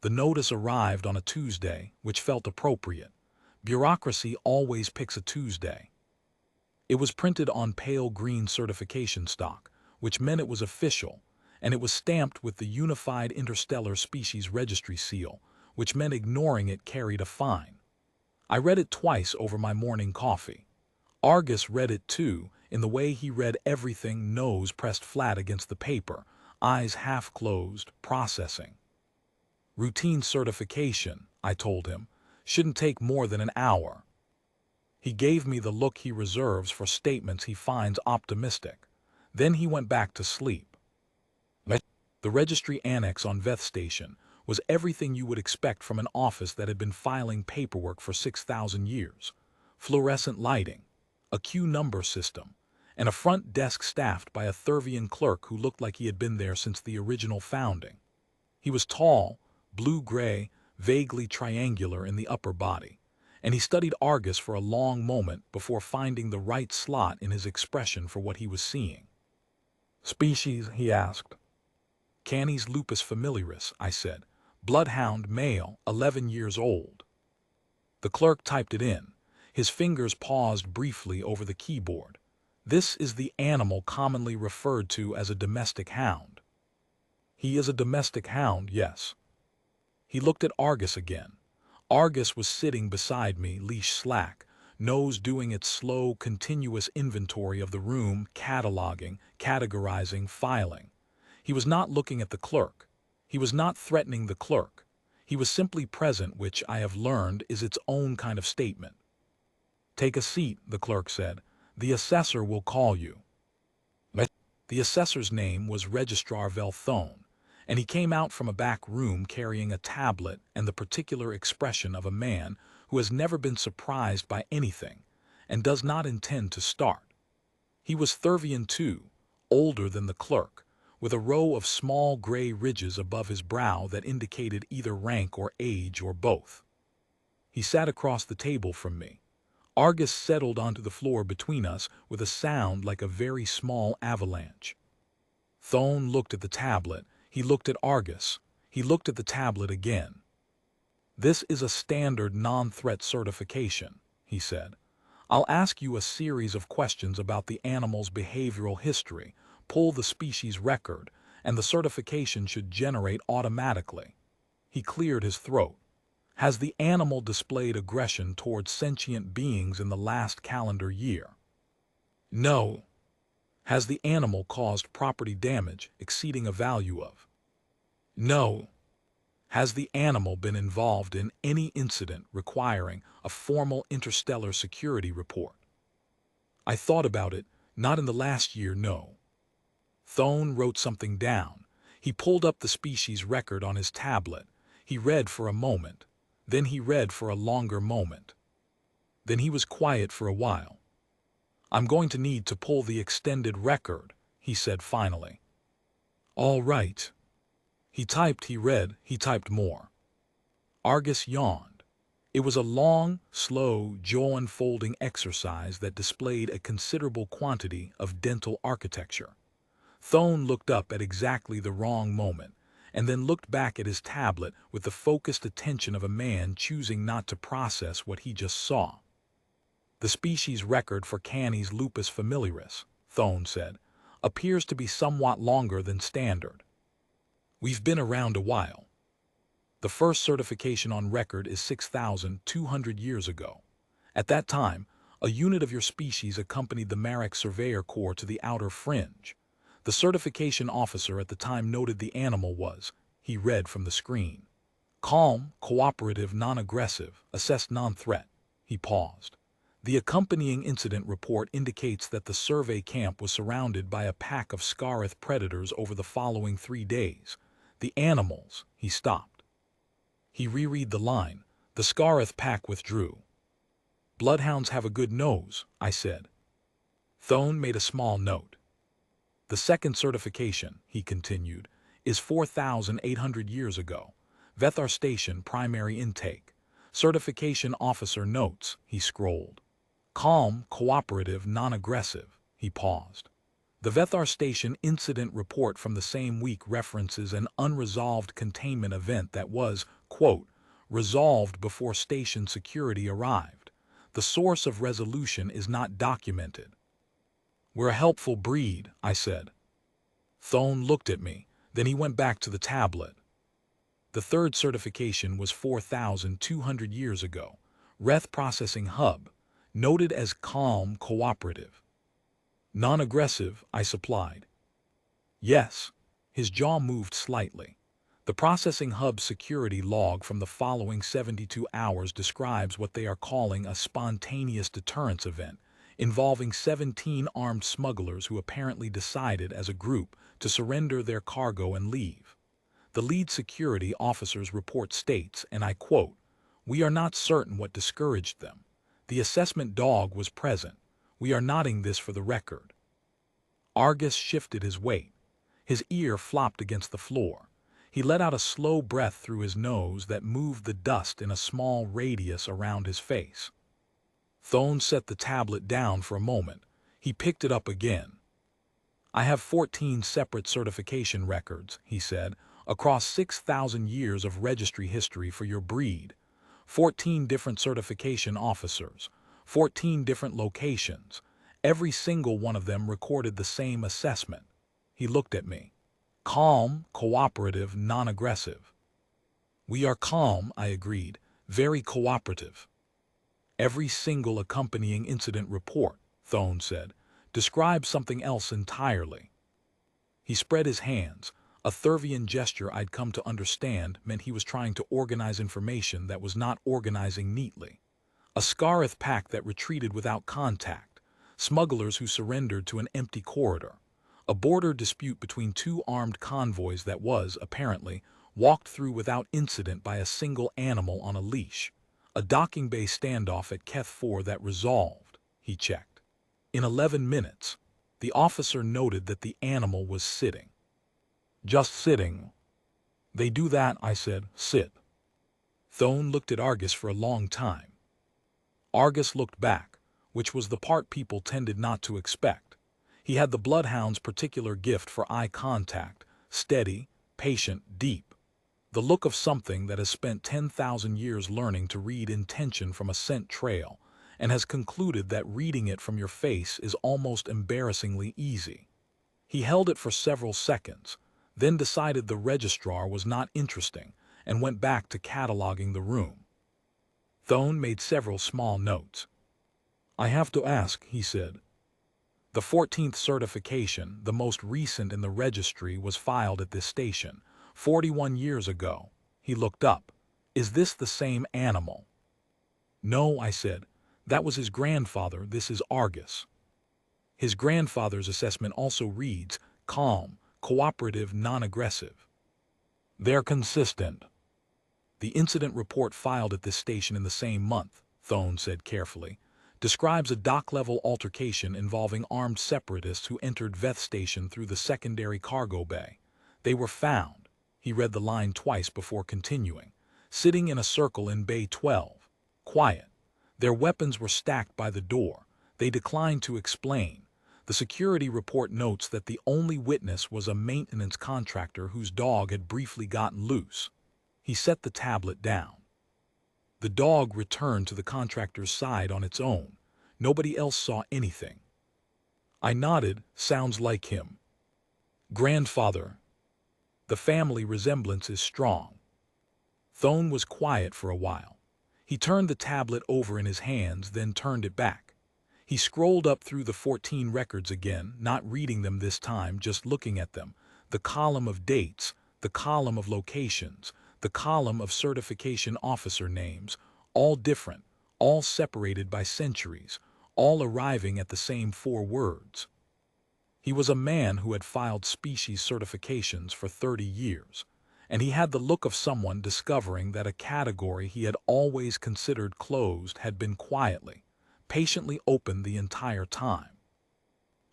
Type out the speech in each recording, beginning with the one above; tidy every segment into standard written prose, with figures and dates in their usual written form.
The notice arrived on a Tuesday, which felt appropriate. Bureaucracy always picks a Tuesday. It was printed on pale green certification stock, which meant it was official, and it was stamped with the Unified Interstellar Species Registry seal, which meant ignoring it carried a fine. I read it twice over my morning coffee. Argos read it too, in the way he read everything, nose pressed flat against the paper, eyes half closed, processing. Routine certification, I told him, shouldn't take more than an hour. He gave me the look he reserves for statements he finds optimistic. Then he went back to sleep. The registry annex on Veth Station was everything you would expect from an office that had been filing paperwork for 6,000 years. Fluorescent lighting, a queue number system, and a front desk staffed by a Thurvian clerk who looked like he had been there since the original founding. He was tall, blue-gray, vaguely triangular in the upper body, and he studied Argus for a long moment before finding the right slot in his expression for what he was seeing. "Species?" he asked. "Canis lupus familiaris," I said. "Bloodhound male, 11 years old." The clerk typed it in. His fingers paused briefly over the keyboard. "This is the animal commonly referred to as a domestic hound." "He is a domestic hound, yes." He looked at Argus again. Argus was sitting beside me, leash slack, nose doing its slow, continuous inventory of the room, cataloging, categorizing, filing. He was not looking at the clerk. He was not threatening the clerk. He was simply present, which I have learned is its own kind of statement. "Take a seat," the clerk said. "The assessor will call you." The assessor's name was Registrar Velthone, and he came out from a back room carrying a tablet and the particular expression of a man who has never been surprised by anything and does not intend to start. He was Thurvian too, older than the clerk, with a row of small gray ridges above his brow that indicated either rank or age or both. He sat across the table from me. Argus settled onto the floor between us with a sound like a very small avalanche. Thone looked at the tablet. He looked at Argus. He looked at the tablet again. "This is a standard non-threat certification," he said. "I'll ask you a series of questions about the animal's behavioral history, pull the species record, and the certification should generate automatically." He cleared his throat. "Has the animal displayed aggression towards sentient beings in the last calendar year?" "No." "Has the animal caused property damage exceeding a value of?" "No." "Has the animal been involved in any incident requiring a formal interstellar security report?" I thought about it. "Not in the last year, no." Thone wrote something down. He pulled up the species record on his tablet. He read for a moment. Then he read for a longer moment. Then he was quiet for a while. "I'm going to need to pull the extended record," he said finally. "All right." He typed, he read, he typed more. Argus yawned. It was a long, slow, jaw-unfolding exercise that displayed a considerable quantity of dental architecture. Thone looked up at exactly the wrong moment, and then looked back at his tablet with the focused attention of a man choosing not to process what he just saw. "The species record for Canis lupus familiaris," Thone said, "appears to be somewhat longer than standard. We've been around a while. The first certification on record is 6,200 years ago. At that time, a unit of your species accompanied the Marek Surveyor Corps to the outer fringe. The certification officer at the time noted the animal was," he read from the screen, "calm, cooperative, non-aggressive, assessed non-threat." He paused. "The accompanying incident report indicates that the survey camp was surrounded by a pack of Scarith predators over the following 3 days. The animals," he stopped. He reread the line. "The Scarith pack withdrew." "Bloodhounds have a good nose," I said. Thone made a small note. "The second certification," he continued, "is 4,800 years ago. Vethar Station primary intake. Certification officer notes," he scrolled. "Calm, cooperative, non-aggressive." He paused. The Vethar Station incident report from the same week references an unresolved containment event that was, quote, resolved before station security arrived. The source of resolution is not documented. We're a helpful breed, I said. Thone looked at me, then he went back to the tablet. The third certification was 4,200 years ago. Reth Processing Hub, noted as calm cooperative. Non-aggressive, I supplied. Yes. His jaw moved slightly. The processing hub's security log from the following 72 hours describes what they are calling a spontaneous deterrence event, involving 17 armed smugglers who apparently decided as a group to surrender their cargo and leave. The lead security officer's report states, and I quote, "We are not certain what discouraged them. The assessment dog was present. We are noting this for the record." Argos shifted his weight. His ear flopped against the floor. He let out a slow breath through his nose that moved the dust in a small radius around his face. Thone set the tablet down for a moment. He picked it up again. "I have 14 separate certification records," he said, "across 6,000 years of registry history for your breed. 14 different certification officers, 14 different locations. Every single one of them recorded the same assessment." He looked at me. "Calm, cooperative, non-aggressive." "We are calm," I agreed, "very cooperative." "Every single accompanying incident report," Thone said, "describes something else entirely." He spread his hands. A Thurvian gesture I'd come to understand meant he was trying to organize information that was not organizing neatly. A Scarith pack that retreated without contact. Smugglers who surrendered to an empty corridor. A border dispute between two armed convoys that was, apparently, walked through without incident by a single animal on a leash. A docking bay standoff at Keth 4 that resolved, he checked, in 11 minutes. The officer noted that the animal was sitting. "Just sitting." "They do that," I said. "Sit." Thone looked at Argos for a long time. Argos looked back, which was the part people tended not to expect. He had the bloodhound's particular gift for eye contact, steady, patient, deep. The look of something that has spent 10,000 years learning to read intention from a scent trail, and has concluded that reading it from your face is almost embarrassingly easy. He held it for several seconds, then decided the registrar was not interesting, and went back to cataloging the room. Thone made several small notes. "I have to ask," he said. "The 14th certification, the most recent in the registry, was filed at this station 41 years ago." He looked up. "Is this the same animal?" "No," I said. "That was his grandfather. This is Argos." His grandfather's assessment also reads, calm, cooperative, non-aggressive. "They're consistent." "The incident report filed at this station in the same month," Thone said carefully, "describes a dock-level altercation involving armed separatists who entered Veth Station through the secondary cargo bay. They were found," he read the line twice before continuing, "sitting in a circle in Bay 12. Quiet. Their weapons were stacked by the door. They declined to explain. The security report notes that the only witness was a maintenance contractor whose dog had briefly gotten loose." He set the tablet down. "The dog returned to the contractor's side on its own. Nobody else saw anything." I nodded. "Sounds like him." "Grandfather." "The family resemblance is strong." Thone was quiet for a while. He turned the tablet over in his hands, then turned it back. He scrolled up through the 14 records again, not reading them this time, just looking at them. The column of dates, the column of locations, the column of certification officer names, all different, all separated by centuries, all arriving at the same 4 words. He was a man who had filed species certifications for 30 years, and he had the look of someone discovering that a category he had always considered closed had been quietly, patiently open the entire time.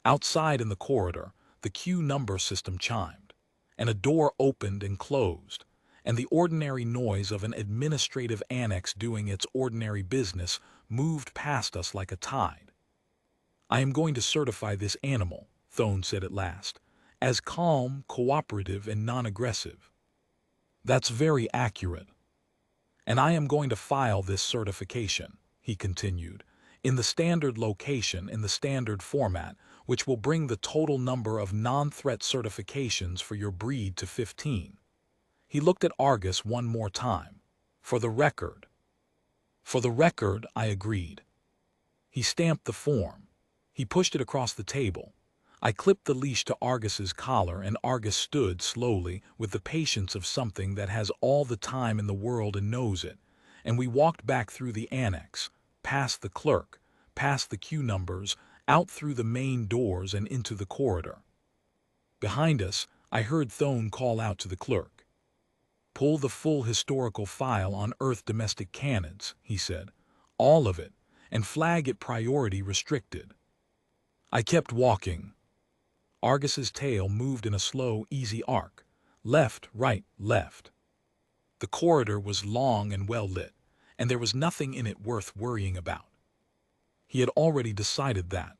Outside in the corridor, the queue number system chimed, and a door opened and closed, and the ordinary noise of an administrative annex doing its ordinary business moved past us like a tide. "I am going to certify this animal," Thone said at last, as calm, cooperative, and non-aggressive. That's very accurate. And I am going to file this certification, he continued, in the standard location in the standard format, which will bring the total number of non-threat certifications for your breed to 15. He looked at Argos one more time. For the record. For the record, I agreed. He stamped the form. He pushed it across the table. I clipped the leash to Argos's collar, and Argos stood slowly with the patience of something that has all the time in the world and knows it, and we walked back through the annex, past the clerk, past the queue numbers, out through the main doors and into the corridor. Behind us, I heard Thone call out to the clerk. Pull the full historical file on Earth domestic cannons, he said, all of it, and flag it priority restricted. I kept walking. Argos's tail moved in a slow, easy arc. Left, right, left. The corridor was long and well lit, and there was nothing in it worth worrying about. He had already decided that.